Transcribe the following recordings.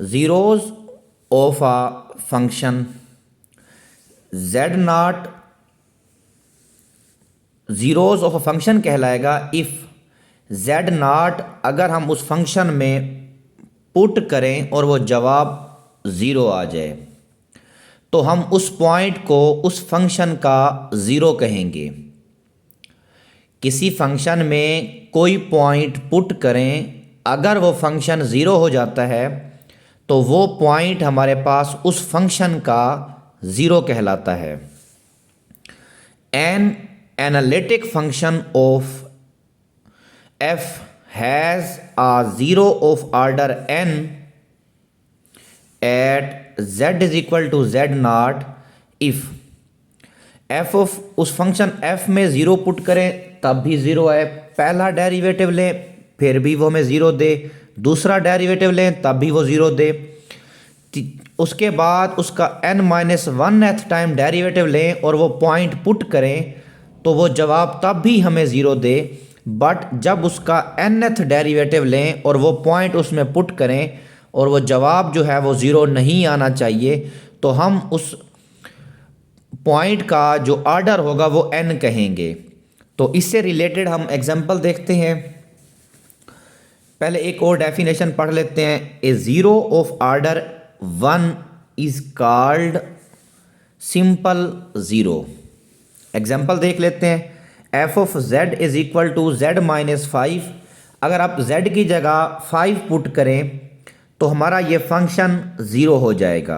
zeros of a function z naught, zeros of a function कहलाएगा if z naught अगर हम उस function में पुट करें और वो जवाब ज़ीरो आ जाए तो हम उस पॉइंट को उस फंक्शन का ज़ीरो कहेंगे। किसी फंक्शन में कोई पॉइंट पुट करें, अगर वो फंक्शन ज़ीरो हो जाता है तो वो पॉइंट हमारे पास उस फंक्शन का ज़ीरो कहलाता है। An analytic function of f has a zero of order n at z is equal to z naught if f of उस फंक्शन f में ज़ीरो पुट करें तब भी ज़ीरो आए। पहला डेरिवेटिव लें फिर भी वो हमें ज़ीरो दे, दूसरा डेरिवेटिव लें तब भी वो ज़ीरो दे, उसके बाद उसका n-1th टाइम डेरिवेटिव लें और वो पॉइंट पुट करें तो वो जवाब तब भी हमें ज़ीरो दे। बट जब उसका nth डेरिवेटिव लें और वो पॉइंट उसमें पुट करें और वो जवाब जो है वो ज़ीरो नहीं आना चाहिए तो हम उस पॉइंट का जो ऑर्डर होगा वो n कहेंगे। तो इससे रिलेटेड हम एग्जांपल देखते हैं। पहले एक और डेफिनेशन पढ़ लेते हैं। A zero of order 1 is called simple zero. Example देख लेते हैं। F of z is equal to z minus 5। अगर आप z की जगह 5 पुट करें तो हमारा ये फंक्शन ज़ीरो हो जाएगा।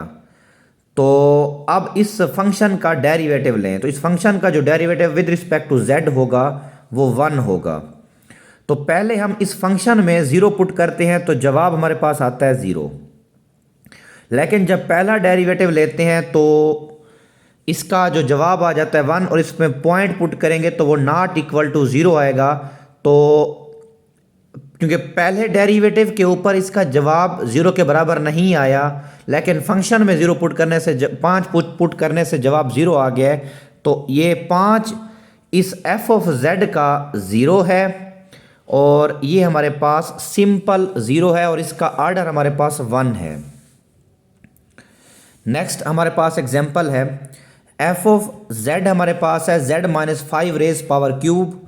तो अब इस फंक्शन का डेरिवेटिव लें तो इस फंक्शन का जो derivative with respect to z होगा वो 1 होगा। तो पहले हम इस फंक्शन में ज़ीरो पुट करते हैं तो जवाब हमारे पास आता है ज़ीरो। लेकिन जब पहला डेरिवेटिव लेते हैं तो इसका जो जवाब आ जाता है 1 और इसमें पॉइंट पुट करेंगे तो वो नॉट इक्वल टू ज़ीरो आएगा। तो क्योंकि पहले डेरिवेटिव के ऊपर इसका जवाब ज़ीरो के बराबर नहीं आया, लेकिन फंक्शन में ज़ीरो पुट करने से 5 पुट करने से जवाब ज़ीरो आ गया है। तो ये 5 इस f ऑफ z का ज़ीरो है और ये हमारे पास सिंपल ज़ीरो है और इसका ऑर्डर हमारे पास 1 है। नेक्स्ट हमारे पास एग्जांपल है। f ऑफ z हमारे पास है z minus 5 raise power cube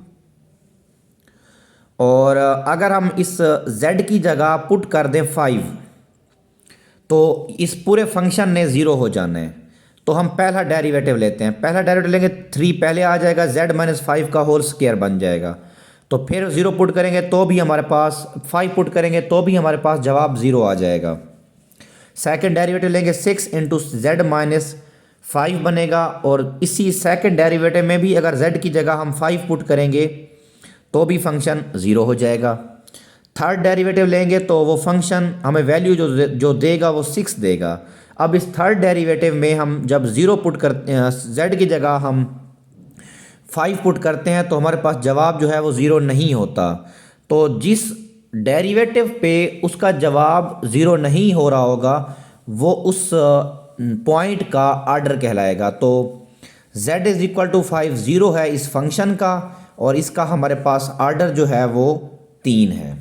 और अगर हम इस z की जगह पुट कर दें 5 तो इस पूरे फंक्शन ने ज़ीरो हो जाना है। तो हम पहला डेरिवेटिव लेते हैं। पहला डेरिवेटिव लेंगे 3 पहले आ जाएगा, z माइनस 5 का होल स्क्वायर बन जाएगा। तो फिर ज़ीरो पुट करेंगे तो भी हमारे पास 5 पुट करेंगे तो भी हमारे पास जवाब ज़ीरो आ जाएगा। सेकेंड डेरिवेटिव लेंगे 6 इंटू जेड माइनस 5 बनेगा और इसी सेकेंड डेरिवेटिव में भी अगर z की जगह हम 5 पुट करेंगे तो भी फंक्शन ज़ीरो हो जाएगा। थर्ड डेरिवेटिव लेंगे तो वो फंक्शन हमें वैल्यू जो देगा वो 6 देगा। अब इस थर्ड डेरिवेटिव में हम जब ज़ीरो पुट करते हैं, z की जगह हम 5 पुट करते हैं तो हमारे पास जवाब जो है वो ज़ीरो नहीं होता। तो जिस डेरिवेटिव पे उसका जवाब ज़ीरो नहीं हो रहा होगा वो उस पॉइंट का ऑर्डर कहलाएगा। तो z is equal to 5 zero है इस फंक्शन का और इसका हमारे पास ऑर्डर जो है वो 3 है।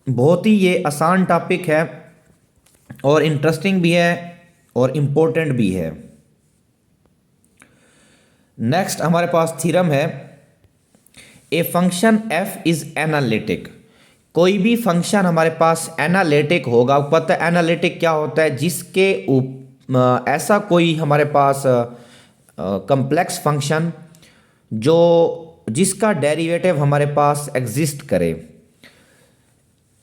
बहुत ही ये आसान टॉपिक है और इंटरेस्टिंग भी है और इम्पोर्टेंट भी है। नेक्स्ट हमारे पास थ्योरम है। ए फंक्शन f इज़ एनालिटिक। कोई भी फंक्शन हमारे पास एनालिटिक होगा। पता है एनालिटिक क्या होता है? जिसके ऐसा कोई हमारे पास कम्प्लेक्स फंक्शन जिसका डेरिवेटिव हमारे पास एग्जिस्ट करे।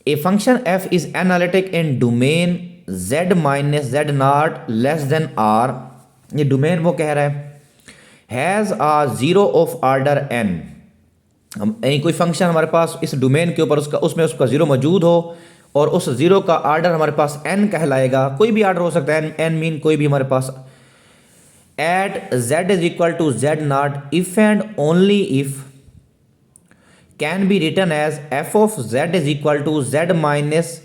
A function f is analytic in domain z minus z not less than r। ये डोमेन वो कह रहा है has a zero of order n। हम कोई फंक्शन हमारे पास इस डोमेन के ऊपर उसमें उसका ज़ीरो मौजूद हो और उस ज़ीरो का ऑर्डर हमारे पास n कहलाएगा। कोई भी ऑर्डर हो सकता है, n मीन कोई भी हमारे पास। At z is equal to z naught if and only if can be written as f of z is equal to z minus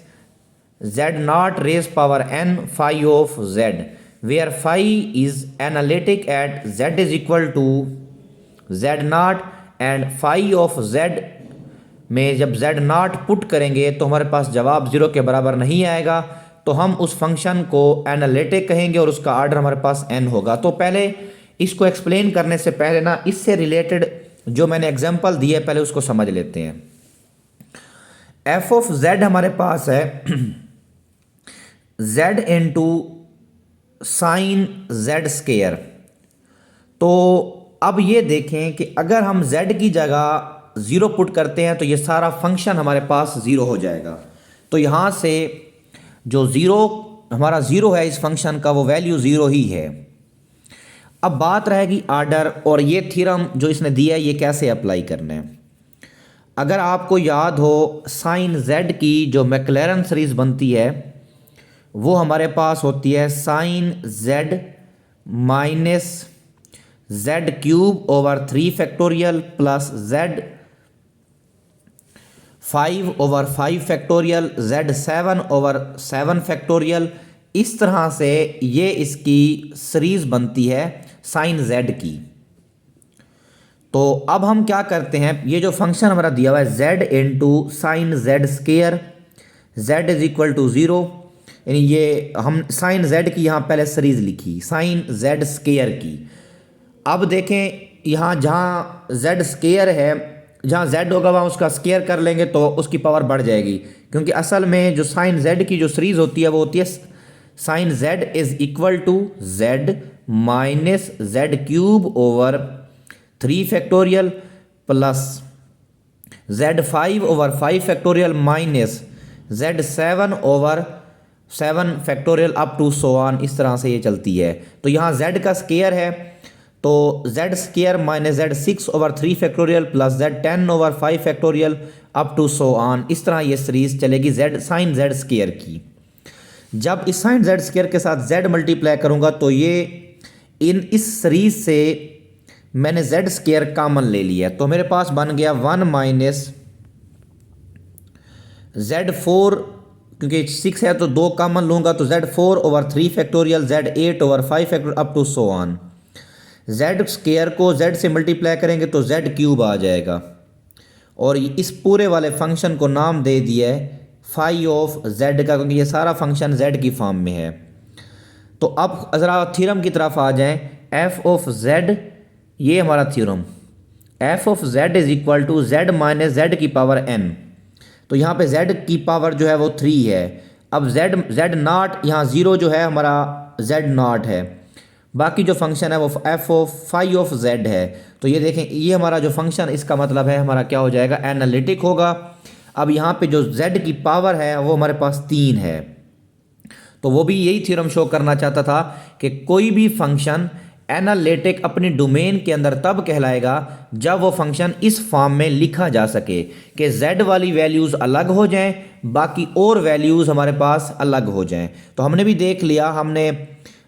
z naught raise power n phi of z where phi is analytic at z is equal to z naught and phi of z में जब z not put करेंगे तो हमारे पास जवाब 0 के बराबर नहीं आएगा, तो हम उस फंक्शन को एनालिटिक कहेंगे और उसका आर्डर हमारे पास n होगा। तो पहले इसको एक्सप्लेन करने से पहले ना इससे रिलेटेड जो मैंने एग्जांपल दिए पहले उसको समझ लेते हैं। f ऑफ z हमारे पास है z into sine z square. तो अब ये देखें कि अगर हम z की जगह 0 पुट करते हैं तो ये सारा फंक्शन हमारे पास 0 हो जाएगा। तो यहाँ से जो 0 हमारा 0 है इस फंक्शन का वो वैल्यू 0 ही है। अब बात रहेगी आर्डर, और ये थ्योरम जो इसने दिया है ये कैसे अप्लाई करना है। अगर आपको याद हो साइन z की जो मैक्लैरन सीरीज बनती है वो हमारे पास होती है sine z minus z cube over 3 factorial plus z 5 over 5 factorial z 7 over 7 factorial. इस तरह से ये इसकी सीरीज बनती है साइन z की। तो अब हम क्या करते हैं, ये जो फंक्शन हमारा दिया हुआ है z into sine z square z is equal to 0, यानी ये हम साइन z की यहाँ पहले सीरीज लिखी साइन z स्केयर की। अब देखें यहाँ जहाँ z स्केयर है, जहाँ z होगा वहाँ उसका स्केयर कर लेंगे तो उसकी पावर बढ़ जाएगी, क्योंकि असल में जो साइन z की जो सीरीज होती है वो होती है sine z is equal to z minus z cube over 3 factorial plus z 5 over 5 factorial minus z 7 over 7 factorial up to so on. इस तरह से ये चलती है। तो यहाँ z का स्केयर है तो z square minus z 6 over 3 factorial plus z 10 over 5 factorial up to so on. इस तरह ये सीरीज चलेगी z साइन z स्केयर की। जब इस साइन z स्केयर के साथ z मल्टीप्लाई करूँगा तो ये इस सीरीज से मैंने z स्केयर कॉमन ले लिया, तो मेरे पास बन गया 1 माइनस z4, क्योंकि 6 है तो 2 कॉमन लूँगा तो z4 over 3 factorial z8 over 5 factorial up to so on. z square को z से मल्टीप्लाई करेंगे तो z क्यूब आ जाएगा, और इस पूरे वाले फंक्शन को नाम दे दिया है फाई ऑफ z का, क्योंकि ये सारा फंक्शन z की फॉर्म में है। तो अब ज़रा थ्योरम की तरफ आ जाएं। f ऑफ z, ये हमारा theorem f of z is equal to z minus z की पावर n। तो यहाँ पे z की पावर जो है वो 3 है। अब z नॉट यहाँ 0 जो है हमारा z नॉट है, बाकी जो फंक्शन है वो f of phi of z है। तो ये देखें ये हमारा जो फंक्शन इसका मतलब है हमारा क्या हो जाएगा, एनालिटिक होगा। अब यहाँ पे जो z की पावर है वो हमारे पास 3 है। तो वो भी यही थ्योरम शो करना चाहता था कि कोई भी फंक्शन एनालिटिक अपनी डोमेन के अंदर तब कहलाएगा जब वो फंक्शन इस फॉर्म में लिखा जा सके कि z वाली वैल्यूज़ अलग हो जाएं, बाकी और वैल्यूज़ हमारे पास अलग हो जाएं। तो हमने भी देख लिया, हमने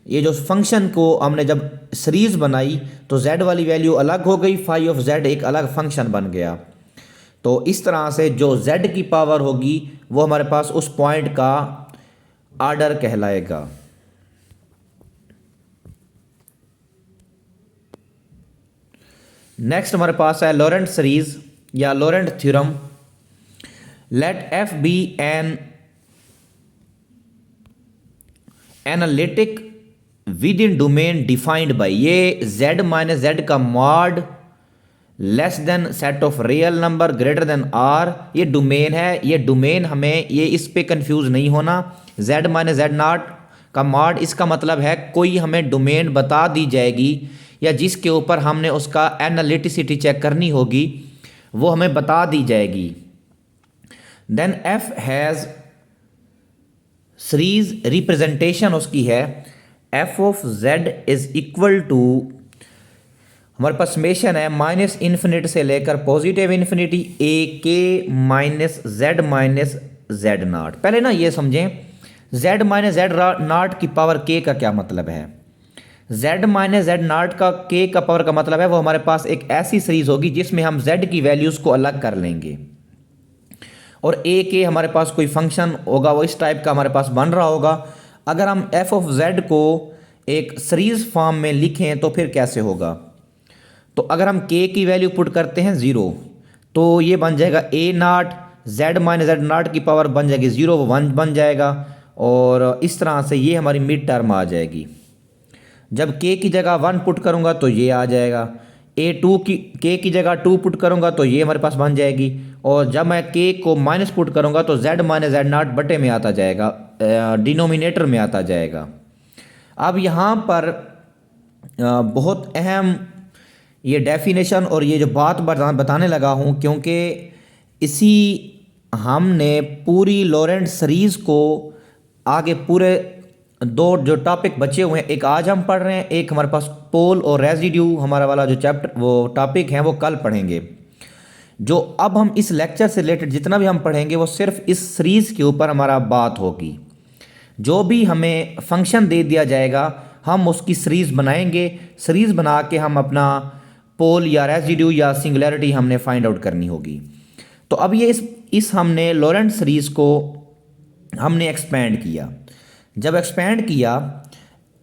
ये जो फंक्शन को हमने जब सीरीज बनाई तो z वाली वैल्यू अलग हो गई, फाई ऑफ z एक अलग फंक्शन बन गया। तो इस तरह से जो z की पावर होगी वो हमारे पास उस पॉइंट का आर्डर कहलाएगा। नेक्स्ट हमारे पास है लॉरेंट सीरीज या Laurent theorem. Let f be an analytic within domain defined by, ये z माइनस z का mod less than set of real number greater than r, ये डोमेन है। ये डोमेन हमें ये इस पे कंफ्यूज नहीं होना। z माइनस z नॉट का मॉड इसका मतलब है कोई हमें डोमेन बता दी जाएगी या जिसके ऊपर हमने उसका एनालिटिसिटी चेक करनी होगी वो हमें बता दी जाएगी। Then f has series representation उसकी है f of z is equal to, हमारे पास समेशन है माइनस इन्फिनिटी से लेकर positive infinity a k minus z not. पहले ना ये समझें z माइनस z नॉट की पावर k का क्या मतलब है। z माइनस z नॉट का k का पावर का मतलब है वो हमारे पास एक ऐसी सीरीज होगी जिसमें हम z की वैल्यूज़ को अलग कर लेंगे, और a k हमारे पास कोई फंक्शन होगा वो इस टाइप का हमारे पास बन रहा होगा। अगर हम f ऑफ z को एक सीरीज फॉर्म में लिखें तो फिर कैसे होगा। तो अगर हम k की वैल्यू पुट करते हैं 0 तो ये बन जाएगा ए नाट जेड माइनस जेड नाट की पावर बन जाएगी 0, वो 1 बन जाएगा। और इस तरह से ये हमारी मिड टर्म आ जाएगी। जब के की जगह 1 पुट करूँगा तो ये आ जाएगा। के की जगह 2 पुट करूँगा तो ये हमारे पास बन जाएगी। और जब मैं के को माइनस पुट करूँगा तो जेड माइनस जेड नाट बटे में आता जाएगा, डिनोमिनेटर में आता जाएगा। अब यहाँ पर बहुत अहम ये डेफिनेशन और ये जो बात बताने लगा हूँ, क्योंकि इसी हमने पूरी लॉरेंट सीरीज़ को आगे पूरे 2 जो टॉपिक बचे हुए हैं, एक आज हम पढ़ रहे हैं, एक हमारे पास पोल और रेजिड्यू हमारा वाला जो चैप्टर वो टॉपिक है वो कल पढ़ेंगे। जो अब हम इस लेक्चर से रिलेटेड जितना भी हम पढ़ेंगे वो सिर्फ इस सीरीज़ के ऊपर हमारा बात होगी। जो भी हमें फंक्शन दे दिया जाएगा हम उसकी सीरीज़ बनाएंगे, सीरीज़ बना के हम अपना पोल या रेजिड्यू या सिंगुलैरिटी हमने फाइंड आउट करनी होगी। तो अब ये इस हमने लॉरेंट सीरीज़ को हमने एक्सपेंड किया। जब एक्सपेंड किया,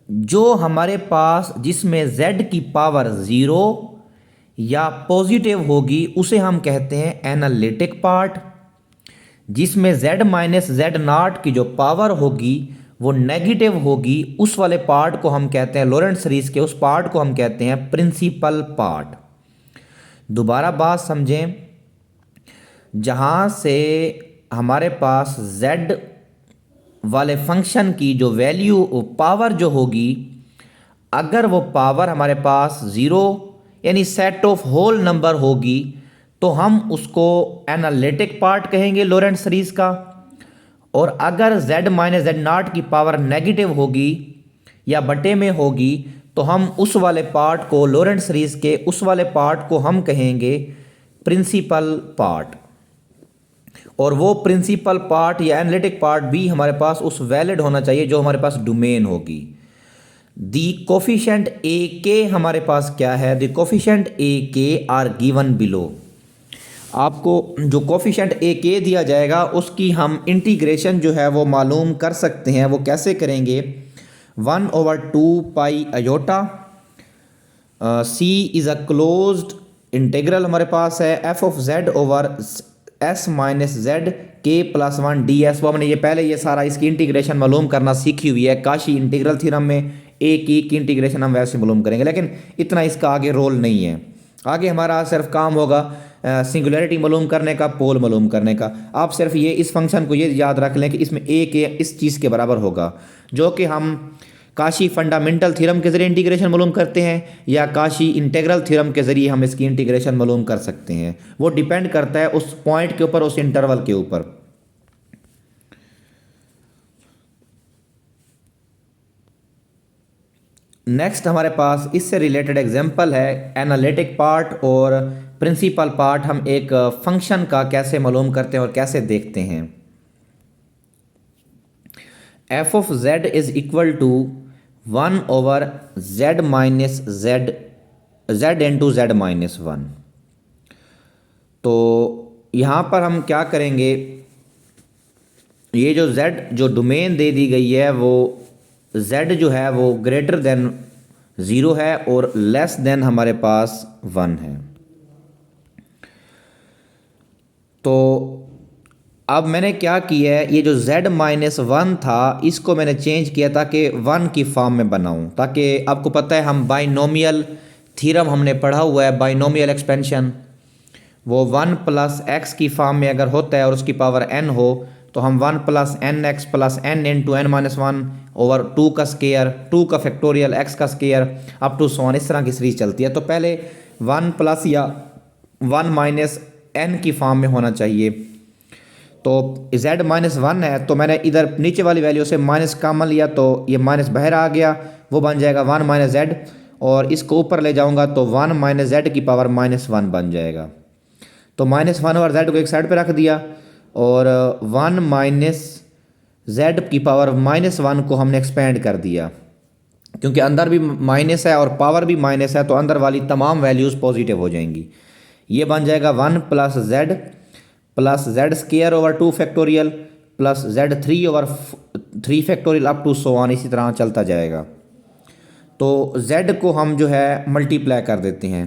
जो हमारे पास जिसमें z की पावर 0 या पॉजिटिव होगी उसे हम कहते हैं एनालिटिक पार्ट। जिसमें z माइनस जेड नाट की जो पावर होगी वो नेगेटिव होगी, उस वाले पार्ट को हम कहते हैं, लॉरेंट सीरीज़ के उस पार्ट को हम कहते हैं प्रिंसिपल पार्ट। दोबारा बात समझें, जहाँ से हमारे पास z वाले फंक्शन की जो वैल्यू पावर जो होगी, अगर वो पावर हमारे पास 0 यानी सेट ऑफ होल नंबर होगी तो हम उसको एनालिटिक पार्ट कहेंगे लॉरेंट सीरीज़ का। और अगर z माइनस जेड नाट की पावर नेगेटिव होगी या बटे में होगी तो हम उस वाले पार्ट को, लॉरेंट सीरीज़ के उस वाले पार्ट को हम कहेंगे प्रिंसिपल पार्ट। और वो प्रिंसिपल पार्ट या एनालिटिक पार्ट भी हमारे पास उस वैलिड होना चाहिए जो हमारे पास डोमेन होगी। दी कोफिशिएंट ए के हमारे पास क्या है, दी कोफिशिएंट ए के आर गिवन बिलो। आपको जो कोफिशिएंट ए के दिया जाएगा उसकी हम इंटीग्रेशन जो है वो मालूम कर सकते हैं। वो कैसे करेंगे, 1/2 pi iota C is a closed integral हमारे पास है f of z over s minus z k plus 1 d s. वो हमने ये पहले ये सारा इसकी इंटीग्रेशन मालूम करना सीखी हुई है। काशी इंटीग्रल थ्योरम में ए की इंटीग्रेशन हम वैसे मालूम करेंगे, लेकिन इतना इसका आगे रोल नहीं है। आगे हमारा सिर्फ काम होगा सिंगुलैरिटी मालूम करने का, पोल मालूम करने का। आप सिर्फ ये इस फंक्शन को ये याद रख लें कि इसमें ए के इस चीज़ के बराबर होगा, जो कि हम काशी फंडामेंटल थ्योरम के ज़रिए इंटीग्रेशन मालूम करते हैं या काशी इंटीग्रल थ्योरम के ज़रिए हम इसकी इंटीग्रेशन मालूम कर सकते हैं। वो डिपेंड करता है उस पॉइंट के ऊपर, उस इंटरवल के ऊपर। नेक्स्ट हमारे पास इससे रिलेटेड एग्जांपल है एनालिटिक पार्ट और प्रिंसिपल पार्ट। हम एक फंक्शन का कैसे मालूम करते हैं और कैसे देखते हैं। F of z is equal to 1/z minus z into z minus 1। तो यहाँ पर हम क्या करेंगे, ये जो z जो डोमेन दे दी गई है वो z जो है वो ग्रेटर देन 0 है और लेस देन हमारे पास 1 है। तो अब मैंने क्या किया है, ये जो z माइनस 1 था इसको मैंने चेंज किया ताकि 1 की फॉर्म में बनाऊं, ताकि आपको पता है हम बाइनोमियल थ्योरम हमने पढ़ा हुआ है, बाइनोमियल एक्सपेंशन। वो 1 प्लस एक्स की फॉर्म में अगर होता है और उसकी पावर n हो तो हम 1 plus n x plus n into n minus 1 over 2 का स्केयर, 2 का फैक्टोरियल, x का स्केयर अप टू 1, इस तरह की सीरीज चलती है। तो पहले 1 प्लस या 1 माइनस n की फॉर्म में होना चाहिए। तो z माइनस 1 है तो मैंने इधर नीचे वाली वैल्यू से माइनस कॉमन लिया तो ये माइनस बाहर आ गया, वो बन जाएगा 1 माइनस जेड। और इसको ऊपर ले जाऊंगा तो 1 माइनस जेड की पावर माइनस 1 बन जाएगा। तो माइनस 1 और जेड को एक साइड पे रख दिया और 1 माइनस जेड की पावर माइनस 1 को हमने एक्सपेंड कर दिया, क्योंकि अंदर भी माइनस है और पावर भी माइनस है तो अंदर वाली तमाम वैल्यूज़ पॉजिटिव हो जाएंगी। ये बन जाएगा 1 plus z square over 2 factorial plus z 3 over 3 factorial up to 1, इसी तरह चलता जाएगा। तो z को हम जो है मल्टीप्लाई कर देते हैं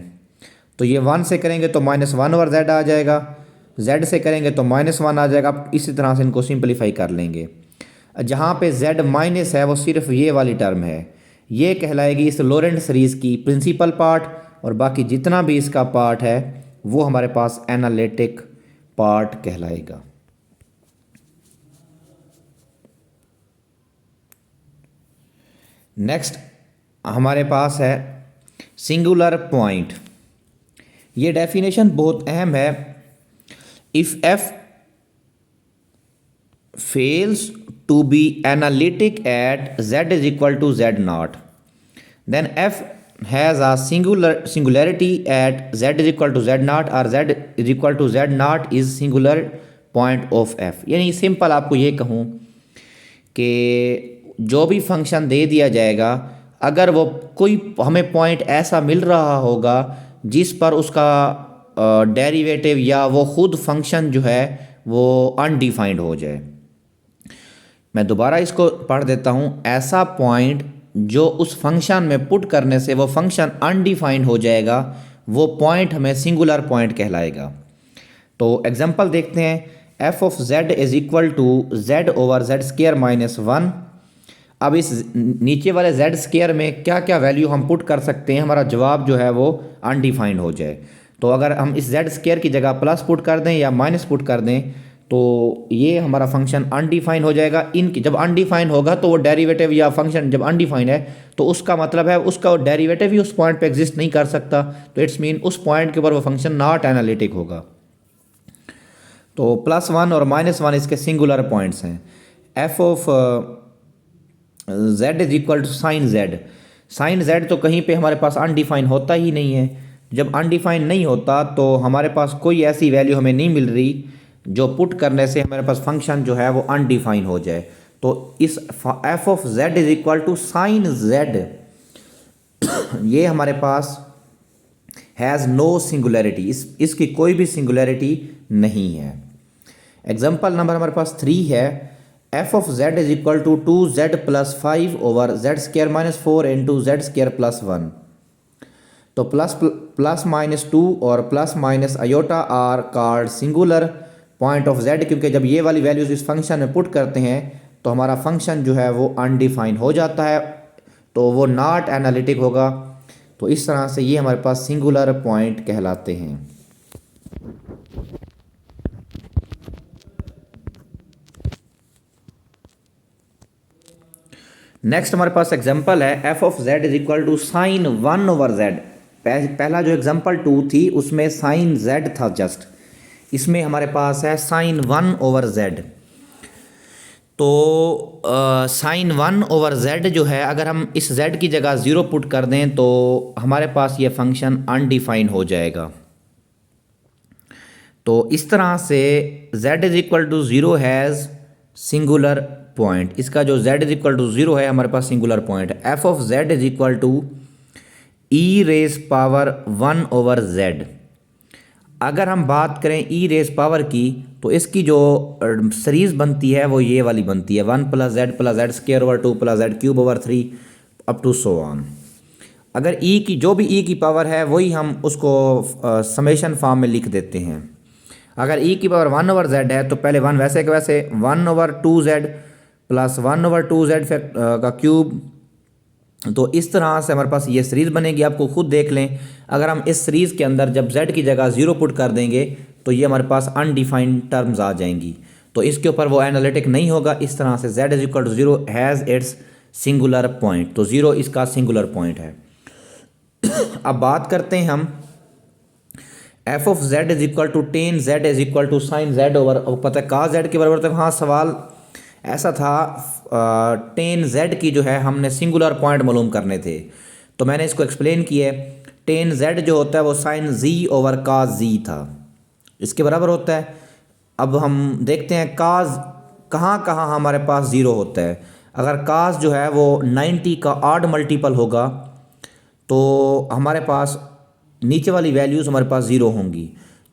तो ये 1 से करेंगे तो -1/z आ जाएगा, z से करेंगे तो -1 आ जाएगा। आप इसी तरह से इनको सिंपलीफाई कर लेंगे। जहाँ पे z माइनस है वो सिर्फ ये वाली टर्म है, ये कहलाएगी इस लोरेंट सीरीज़ की प्रिंसिपल पार्ट, और बाकी जितना भी इसका पार्ट है वो हमारे पास एनालिटिक पार्ट कहलाएगा। नेक्स्ट हमारे पास है सिंगुलर पॉइंट। ये डेफिनेशन बहुत अहम है। If f fails to be analytic at z is equal to z naught, then f has a singularity at z is equal to z naught, or z is equal to z naught is singular point of f। यानी simple आपको ये कहूँ कि जो भी function दे दिया जाएगा, अगर वो कोई हमें पॉइंट ऐसा मिल रहा होगा जिस पर उसका डेरिवेटिव या वो खुद फंक्शन जो है वो अनडिफाइंड हो जाए। मैं दोबारा इसको पढ़ देता हूँ। ऐसा पॉइंट जो उस फंक्शन में पुट करने से वो फंक्शन अनडिफाइंड हो जाएगा, वो पॉइंट हमें सिंगुलर पॉइंट कहलाएगा। तो एग्जांपल देखते हैं। f of z is equal to z over z square minus 1। अब इस नीचे वाले z स्क्वायर में क्या क्या वैल्यू हम पुट कर सकते हैं, हमारा जवाब जो है वो अनडिफाइंड हो जाए। तो अगर हम इस z स्क्वायर की जगह प्लस पुट कर दें या माइनस पुट कर दें तो ये हमारा फंक्शन अनडिफाइंड हो जाएगा। इनकी जब अनडिफाइंड होगा तो वो डेरिवेटिव या फंक्शन जब अनडिफाइंड है तो उसका मतलब है उसका डेरिवेटिव ही उस पॉइंट पे एग्जिस्ट नहीं कर सकता। तो इट्स मीन उस पॉइंट के ऊपर वो फंक्शन नॉट एनालिटिक होगा। तो +1 और -1 इसके सिंगुलर पॉइंट्स हैं। f of z is equal to sine z। Sine z तो कहीं पे हमारे पास अनडिफाइंड होता ही नहीं है। जब अनडिफाइंड नहीं होता तो हमारे पास कोई ऐसी वैल्यू हमें नहीं मिल रही जो पुट करने से हमारे पास फंक्शन जो है वो अनडिफाइंड हो जाए। तो इस f of z is equal to sine z, ये हमारे पास हैज़ नो सिंगुलरिटी, इसकी कोई भी सिंगुलरिटी नहीं है। एग्जाम्पल नंबर हमारे पास 3 है। f of z is equal to 2z plus 5 over z square minus 4 into z square plus 1। तो प्लस माइनस 2 और plus minus iota are called singular point of z, क्योंकि जब ये वाली वैल्यूज इस फंक्शन में पुट करते हैं तो हमारा फंक्शन जो है वो अनडिफाइंड हो जाता है, तो वो नॉट एनालिटिक होगा। तो इस तरह से ये हमारे पास सिंगुलर पॉइंट कहलाते हैं। नेक्स्ट हमारे पास एग्जांपल है f of z is equal to sine 1 over z। पहला जो एग्जांपल 2 थी उसमें साइन z था जस्ट, इसमें हमारे पास है साइन 1 ओवर z। तो साइन 1 ओवर z जो है, अगर हम इस z की जगह 0 पुट कर दें तो हमारे पास ये फंक्शन अनडिफाइंड हो जाएगा। तो इस तरह से z is equal to 0 has singular point. इसका जो z इज इक्वल टू 0 है हमारे पास सिंगुलर पॉइंट है। f of z is equal to e raise power 1 over z। अगर हम बात करें e रेज पावर की तो इसकी जो सीरीज़ बनती है वो ये वाली बनती है 1 plus z square over 2 plus z cube over 3 up to so on. अगर e की जो भी e की पावर है वही हम उसको समेशन फॉर्म में लिख देते हैं। अगर e की पावर 1 ओवर z है तो पहले 1 वैसे के वैसे 1 over 2z plus 1 over 2z का क्यूब। तो इस तरह से हमारे पास ये सीरीज़ बनेगी। आपको खुद देख लें, अगर हम इस सीरीज़ के अंदर जब z की जगह 0 पुट कर देंगे तो ये हमारे पास अनडिफाइंड टर्म्स आ जाएंगी, तो इसके ऊपर वो एनालिटिक नहीं होगा। इस तरह से z is equal to 0 has its singular point. तो 0 इसका सिंगुलर पॉइंट है। अब बात करते हैं हम f of z is equal to tan z is equal to sine z over, पता है cos z के बराबर। तो हाँ, सवाल ऐसा था टेन z की जो है हमने सिंगुलर पॉइंट मालूम करने थे, तो मैंने इसको एक्सप्लेन किया। टेन z जो होता है वो sine z over cos z था, इसके बराबर होता है। अब हम देखते हैं cos कहाँ कहाँ हमारे पास 0 होता है। अगर cos जो है वो 90 का ऑड मल्टीपल होगा तो हमारे पास नीचे वाली वैल्यूज़ हमारे पास 0 होंगी।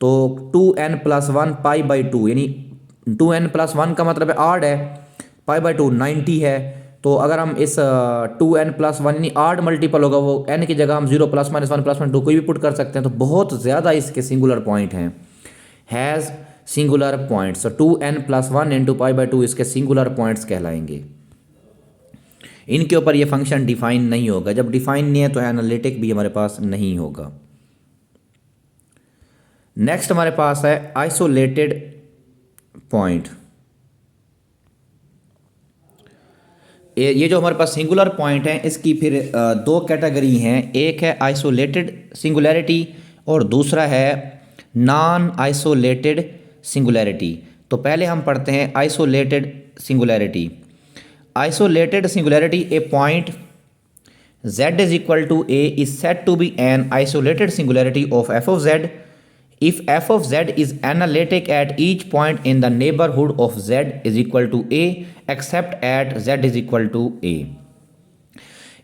तो 2n प्लस 1 पाई बाई 2, यानी 2n प्लस 1 का मतलब है ऑड है, पाई बाई 2 90 है। तो अगर हम इस 2n+1 यानी 8 मल्टीपल होगा, वो n की जगह हम 0 +-1 +-2 कोई भी पुट कर सकते हैं, तो बहुत ज़्यादा इसके सिंगुलर पॉइंट हैं, has singular points. So 2n+1 × π/2 इसके सिंगुलर पॉइंट्स कहलाएंगे। इनके ऊपर ये फंक्शन डिफाइन नहीं होगा, जब डिफाइन नहीं है तो एनालिटिक भी हमारे पास नहीं होगा। नेक्स्ट हमारे पास है आइसोलेटेड पॉइंट। ये जो हमारे पास सिंगुलर पॉइंट है इसकी फिर दो कैटेगरी हैं, एक है आइसोलेटेड सिंगुलैरिटी और दूसरा है नॉन आइसोलेटेड सिंगुलैरिटी। तो पहले हम पढ़ते हैं isolated singularity. Isolated singularity, A point z = a is said to be an isolated singularity of f of z if f of z is analytic at each point in the neighborhood of z = a except at z = a।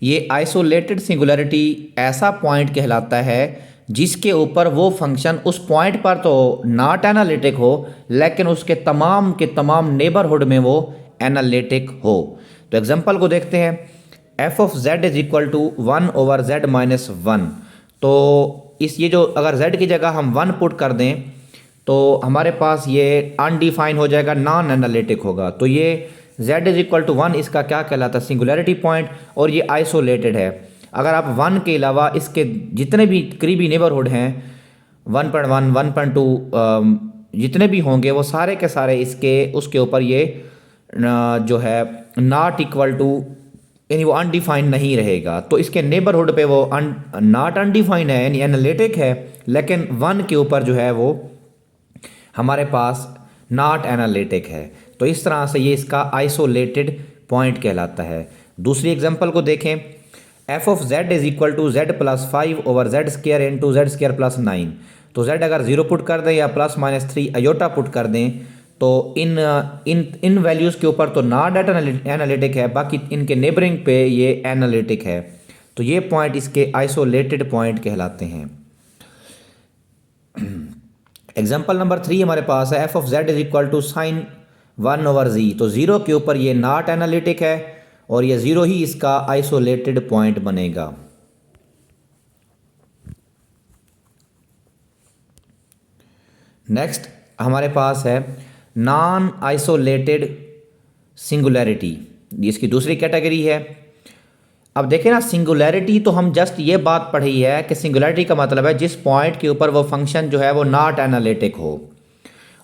ये isolated singularity ऐसा point कहलाता है जिसके ऊपर वो function उस point पर तो नॉट एनालिटिक हो, लेकिन उसके तमाम के तमाम नेबरहुड में वो एनालिटिक हो। तो एग्जांपल को देखते हैं, f of z = 1/z-1। तो ये जो अगर z की जगह हम 1 पुट कर दें तो हमारे पास ये अनडिफाइन हो जाएगा, नॉन एनालिटिक होगा। तो ये z = 1 इसका क्या कहलाता है, सिंगुलैरिटी पॉइंट, और ये आइसोलेटेड है। अगर आप 1 के अलावा इसके जितने भी करीबी नेबरहुड हैं 1.1 1.2 जितने भी होंगे वो सारे के सारे इसके उसके ऊपर ये जो है नॉट इक्वल टू, यानी वो अनडिफाइंड नहीं रहेगा। तो इसके नेबरहुड पे वो नॉट अनडिफाइंड है यानी एनालिटिक है, लेकिन 1 के ऊपर जो है वो हमारे पास नॉट एनालिटिक है। तो इस तरह से ये इसका आइसोलेटेड पॉइंट कहलाता है। दूसरी एग्जांपल को देखें, f of z = z + 5/z² × z² + 9। तो z अगर 0 पुट कर दें या ±3 अयोटा पुट कर दें तो इन वैल्यूज़ के ऊपर तो नॉट एनालिटिक है, बाकी इनके नेबरिंग पे ये एनालिटिक है। तो ये पॉइंट इसके आइसोलेटेड पॉइंट कहलाते हैं। एग्जांपल नंबर 3 हमारे पास है, f of z = sin 1/z। तो 0 के ऊपर ये नॉट एनालिटिक है और ये 0 ही इसका आइसोलेटेड पॉइंट बनेगा। नेक्स्ट हमारे पास है नॉन आइसोलेटेड सिंगुलैरिटी, इसकी दूसरी कैटेगरी है। अब देखें ना, सिंगुलैरिटी तो हम जस्ट ये बात पढ़ी है कि सिंगुलैरिटी का मतलब है जिस पॉइंट के ऊपर वो फंक्शन जो है वो नॉट एनालिटिक हो।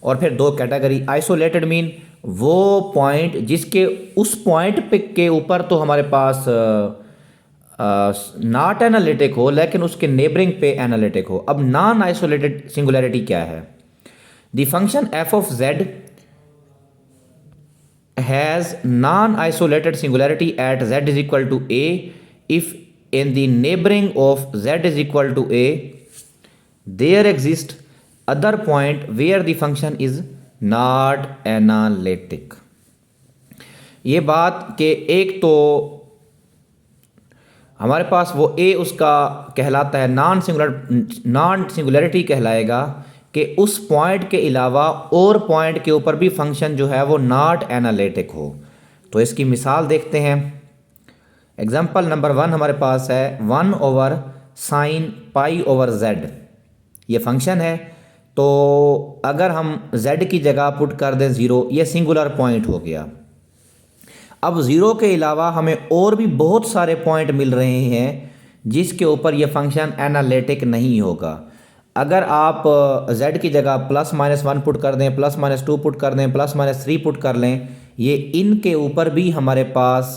और फिर दो कैटेगरी, आइसोलेटेड मीन वो पॉइंट जिसके उस पॉइंट पे के ऊपर तो हमारे पास नॉट एनालिटिक हो लेकिन उसके नेबरिंग पे एनालिटिक हो। अब नॉन आइसोलेटेड सिंगुलैरिटी क्या है? The function f of z has non-isolated singularity at z = a if in the neighboring of z = a there exists other point where the function is not analytic। ये बात कि एक तो हमारे पास वो a उसका कहलाता है नॉन सिंगुलैरिटी कहलाएगा कि उस पॉइंट के अलावा और पॉइंट के ऊपर भी फंक्शन जो है वो नॉट एनालिटिक हो। तो इसकी मिसाल देखते हैं। एग्जांपल नंबर 1 हमारे पास है 1/sin π/z। ये फंक्शन है, तो अगर हम z की जगह पुट कर दें 0, ये सिंगुलर पॉइंट हो गया। अब 0 के अलावा हमें और भी बहुत सारे पॉइंट मिल रहे हैं जिसके ऊपर ये फंक्शन एनालिटिक नहीं होगा। अगर आप z की जगह +-1 पुट कर दें, +-2 पुट कर दें, +-3 पुट कर लें, ये इनके ऊपर भी हमारे पास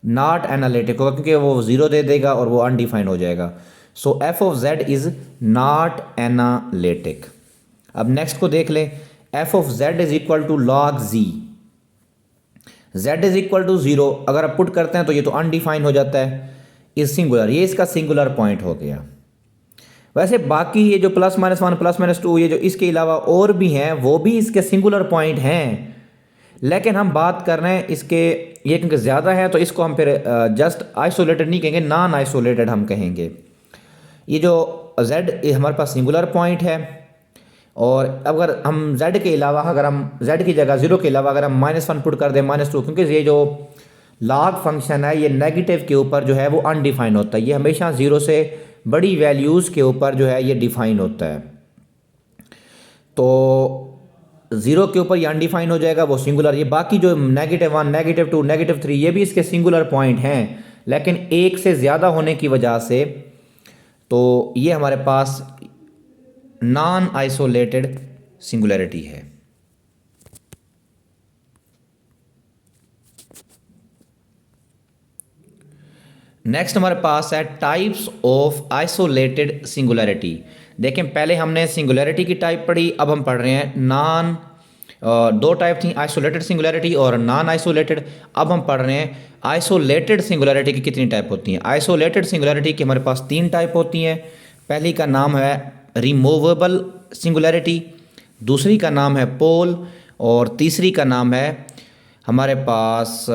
नॉट एनालिटिक होगा क्योंकि वो 0 दे देगा और वो अनडिफाइंड हो जाएगा। सो f of z is not analytic. अब नेक्स्ट को देख लें, f of z = log z। z = 0 अगर आप पुट करते हैं तो ये तो अनडिफाइंड हो जाता है, इज सिंगुलर, ये इसका सिंगुलर पॉइंट हो गया। वैसे बाकी ये जो +-1 +-2 ये जो इसके अलावा और भी हैं वो भी इसके सिंगुलर पॉइंट हैं, लेकिन हम बात कर रहे हैं इसके ये क्योंकि ज़्यादा है तो इसको हम फिर जस्ट आइसोलेटेड नहीं कहेंगे, नॉन आइसोलेटेड हम कहेंगे। ये जो z ये हमारे पास सिंगुलर पॉइंट है, और अगर हम z के अलावा अगर हम z की जगह 0 के अलावा अगर हम -1 पुट कर दें, -2, क्योंकि ये जो लॉग फंक्शन है ये नेगेटिव के ऊपर जो है वो अनडिफाइन होता है, ये हमेशा ज़ीरो से बड़ी वैल्यूज़ के ऊपर जो है ये डिफाइन होता है। तो ज़ीरो के ऊपर ये अनडिफाइन हो जाएगा, वो सिंगुलर। ये बाकी जो -1, -2, -3 ये भी इसके सिंगुलर पॉइंट हैं, लेकिन एक से ज़्यादा होने की वजह से तो ये हमारे पास नॉन आइसोलेटेड सिंगुलैरिटी है। नेक्स्ट हमारे पास है टाइप्स ऑफ आइसोलेटेड सिंगुलैरिटी। देखें, पहले हमने सिंगुलैरिटी की टाइप पढ़ी, अब हम पढ़ रहे हैं दो टाइप थी, आइसोलेटेड सिंगुलैरिटी और नॉन आइसोलेटेड। अब हम पढ़ रहे हैं आइसोलेटेड सिंगुलैरिटी की कितनी टाइप होती हैं। आइसोलेटेड सिंगुलैरिटी की हमारे पास 3 टाइप होती हैं। पहली का नाम है रिमूवेबल सिंगुलैरिटी, दूसरी का नाम है पोल, और तीसरी का नाम है हमारे पास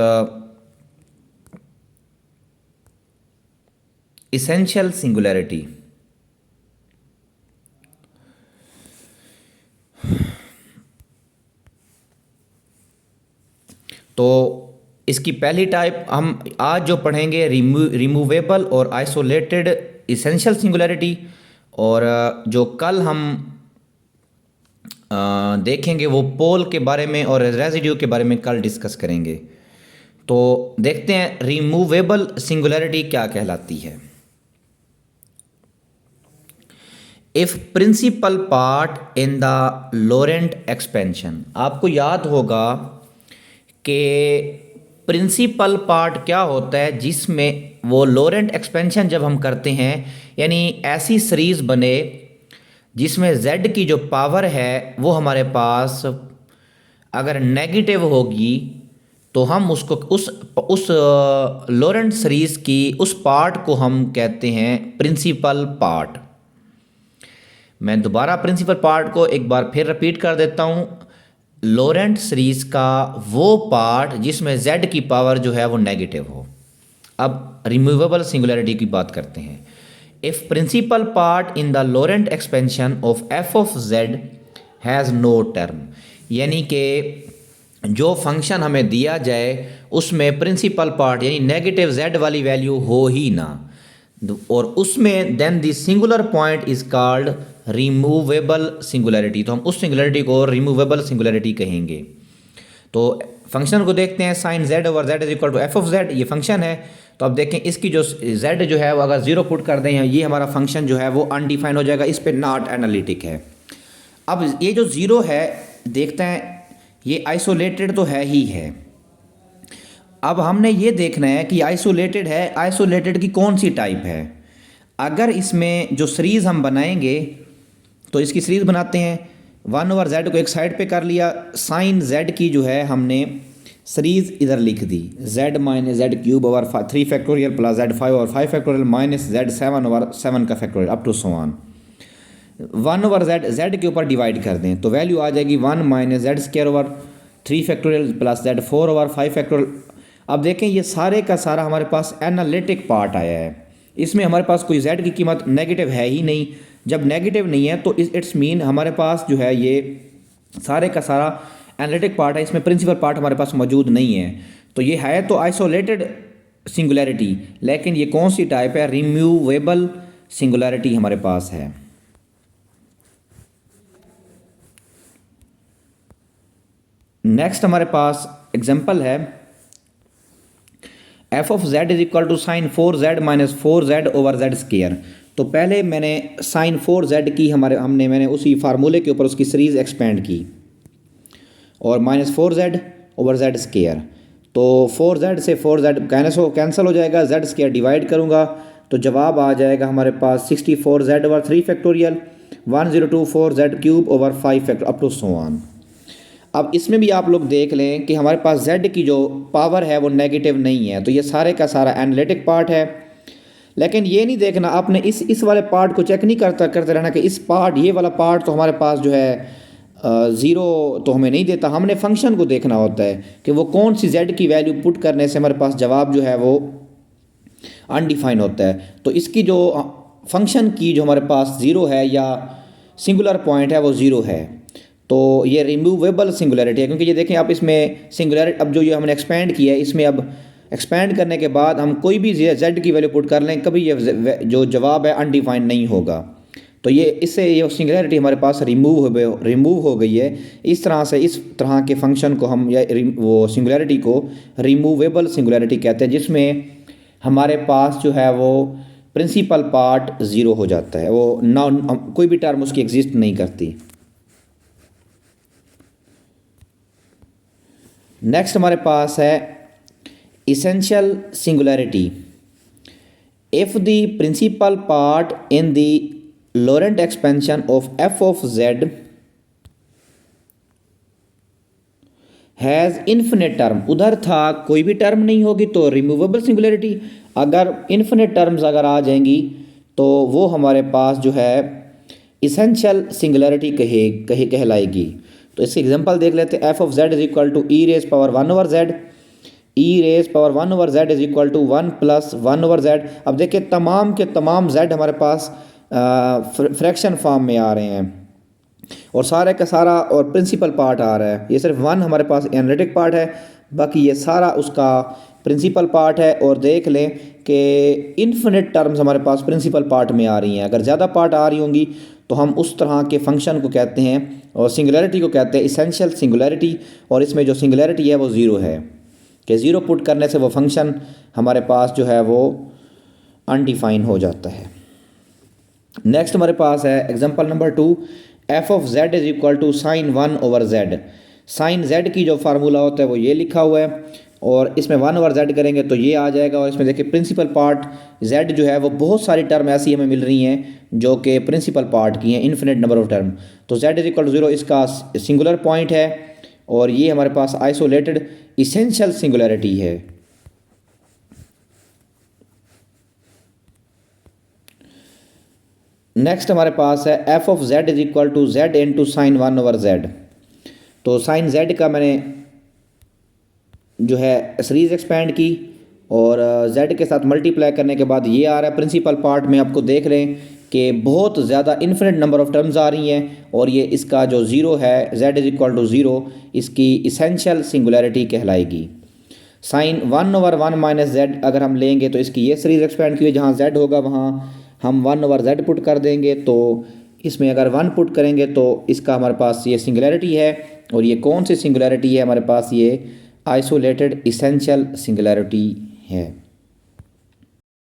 इसेंशियल सिंगुलैरिटी। तो इसकी पहली टाइप हम आज जो पढ़ेंगे रिमूवेबल और आइसोलेटेड इसेंशियल सिंगुलैरिटी, और जो कल हम देखेंगे वो पोल के बारे में और रेजिड्यू के बारे में कल डिस्कस करेंगे। तो देखते हैं रिमूवेबल सिंगुलैरिटी क्या कहलाती है। If principal part in the Laurent expansion, आपको याद होगा कि प्रिंसिपल पार्ट क्या होता है, जिसमें वो लोरेंट एक्सपेंशन जब हम करते हैं, यानी ऐसी सीरीज बने जिसमें z की जो पावर है वो हमारे पास अगर नेगेटिव होगी तो हम उसको उस लोरेंट सीरीज की उस पार्ट को हम कहते हैं प्रिंसिपल पार्ट। मैं दोबारा प्रिंसिपल पार्ट को एक बार फिर रिपीट कर देता हूँ। लोरेंट सीरीज का वो पार्ट जिसमें z की पावर जो है वो नेगेटिव हो। अब रिमूवेबल सिंगुलैरिटी की बात करते हैं। If principal part in the Laurent expansion of f of z has no term, यानी कि जो फंक्शन हमें दिया जाए उसमें प्रिंसिपल पार्ट यानी नेगेटिव z वाली वैल्यू हो ही ना, और उसमें then the singular point is called removable singularity. तो हम उस सिंगुलैरिटी को रिमूवेबल सिंगुलैरिटी कहेंगे। तो फंक्शन को देखते हैं, sine z over z is equal to f of z, ये फंक्शन है। तो अब देखें इसकी जो z जो है वो अगर 0 पुट कर दें, ये हमारा फंक्शन जो है वो अनडिफाइन हो जाएगा, इस पे नॉट एनालिटिक है। अब ये जो 0 है देखते हैं, ये आइसोलेटेड तो है ही है। अब हमने ये देखना है कि आइसोलेटेड है, आइसोलेटेड की कौन सी टाइप है। अगर इसमें जो सीरीज़ हम बनाएंगे तो इसकी सीरीज़ बनाते हैं, 1 ओवर z को एक साइड पे कर लिया, साइन z की जो है हमने सीरीज़ इधर लिख दी, z minus z cube over 3 factorial plus z 5 over 5 factorial minus z 7 over 7 का factorial up to so on. 1 over z के ऊपर डिवाइड कर दें तो वैल्यू आ जाएगी 1 minus z square over 3 factorial plus z 4 over 5 factorial. अब देखें ये सारे का सारा हमारे पास एनालिटिक पार्ट आया है, इसमें हमारे पास कोई z की कीमत नेगेटिव है ही नहीं। जब नेगेटिव नहीं है तो इट्स मीन हमारे पास जो है ये सारे का सारा एनालिटिक पार्ट है, इसमें प्रिंसिपल पार्ट हमारे पास मौजूद नहीं है। तो ये है तो आइसोलेटेड सिंगुलैरिटी, लेकिन ये कौन सी टाइप है, रिमूवेबल सिंगुलैरिटी हमारे पास है। नेक्स्ट हमारे पास एग्जांपल है, f of z is equal to sine 4z minus 4z over z square. तो पहले मैंने साइन 4z की मैंने उसी फार्मूले के ऊपर उसकी सीरीज़ एक्सपेंड की और minus 4z over z square. तो 4z से 4z कैंसिल हो जाएगा, z स्क्वायर डिवाइड करूँगा तो जवाब आ जाएगा हमारे पास 64z over 3 factorial 1024z cube over 5 factorial up to so on. अब इसमें भी आप लोग देख लें कि हमारे पास z की जो पावर है वो नेगेटिव नहीं है, तो ये सारे का सारा एनालिटिक पार्ट है। लेकिन ये नहीं देखना आपने इस वाले पार्ट को चेक नहीं करते रहना कि इस पार्ट ये वाला पार्ट तो हमारे पास जो है 0 तो हमें नहीं देता। हमने फंक्शन को देखना होता है कि वो कौन सी z की वैल्यू पुट करने से हमारे पास जवाब जो है वो अनडिफाइन होता है। तो इसकी जो फंक्शन की जो हमारे पास 0 है या सिंगुलर पॉइंट है वो 0 है, तो ये रिमूवेबल सिंगुलैरिटी है। क्योंकि ये देखें आप इसमें सिंगुलैरिटी अब जो ये हमने एक्सपेंड किया है इसमें अब एक्सपेंड करने के बाद हम कोई भी z की वैल्यू पुट कर लें, कभी ये जो जवाब है अनडिफाइंड नहीं होगा। तो ये इससे ये सिंगुलैरिटी हमारे पास रिमूव हो गई है। इस तरह के फंक्शन को हम या वो सिंगुलैरिटी को रिमूवेबल सिंगुलैरिटी कहते हैं, जिसमें हमारे पास जो है वो प्रिंसिपल पार्ट ज़ीरो हो जाता है, वो ना कोई भी टर्म उसकी एग्जिस्ट नहीं करती। नेक्स्ट हमारे पास है essential singularity. If the principal part in the Laurent expansion of f of z has infinite term, उधर था कोई भी टर्म नहीं होगी तो रिमूवेबल सिंगुलरिटी, अगर इन्फिनिट टर्म्स अगर आ जाएंगी तो वो हमारे पास जो है इसेंशियल सिंगुलरिटी कहलाएगी। तो इसकी एग्जांपल देख लेते हैं। F of z is equal to e raise power 1 over z, e raise power 1 over z is equal to 1 plus 1 over z. अब देखिए तमाम के तमाम जेड हमारे पास फ्रैक्शन फॉर्म में आ रहे हैं और सारे का सारा और प्रिंसिपल पार्ट आ रहा है। ये सिर्फ 1 हमारे पास एनालिटिक पार्ट है, बाकी ये सारा उसका प्रिंसिपल पार्ट है। और देख लें कि इन्फिनिट टर्म्स हमारे पास प्रिंसिपल पार्ट में आ रही हैं। अगर ज़्यादा पार्ट आ रही होंगी तो हम उस तरह के फंक्शन को कहते हैं और सिंगुलरिटी को कहते हैं इसेंशियल सिंगुलरिटी। और इसमें जो सिंगुलरिटी है वो ज़ीरो है कि ज़ीरो पुट करने से वो फंक्शन हमारे पास जो है वो अनडिफाइन हो जाता है। नेक्स्ट हमारे पास है example number 2, f of z is equal to sine 1 over z. Sine z की जो फार्मूला होता है वो ये लिखा हुआ है और इसमें 1 ओवर जेड करेंगे तो ये आ जाएगा। और इसमें देखिए प्रिंसिपल पार्ट जेड जो है वो बहुत सारी टर्म ऐसी हमें मिल रही हैं जो कि प्रिंसिपल पार्ट की हैं, इन्फिनिट नंबर ऑफ टर्म। तो जेड इज इक्वल टू 0 इसका सिंगुलर पॉइंट है और ये हमारे पास आइसोलेटेड इसेंशियल सिंगुलरिटी है। नेक्स्ट हमारे पास है f of z is equal to z into sine 1 over z. तो साइन जेड का मैंने जो है सीरीज एक्सपेंड की और जेड के साथ मल्टीप्लाई करने के बाद ये आ रहा है। प्रिंसिपल पार्ट में आपको देख लें कि बहुत ज़्यादा इन्फिनिट नंबर ऑफ टर्म्स आ रही हैं और ये इसका जो ज़ीरो है जेड इज इक्वल टू 0 इसकी इसेंशियल सिंगुलरिटी कहलाएगी। साइन 1 ओवर 1 माइनस जेड अगर हम लेंगे तो इसकी ये सीरीज एक्सपेंड की हुई, जहाँ जेड होगा वहाँ हम 1 ओवर जेड पुट कर देंगे। तो इसमें अगर 1 पुट करेंगे तो इसका हमारे पास ये सिंगुलरिटी है। और ये कौन सी सिंगुलरिटी है हमारे पास? ये आइसोलेटेड इसेंशियल सिंगुलरिटी है।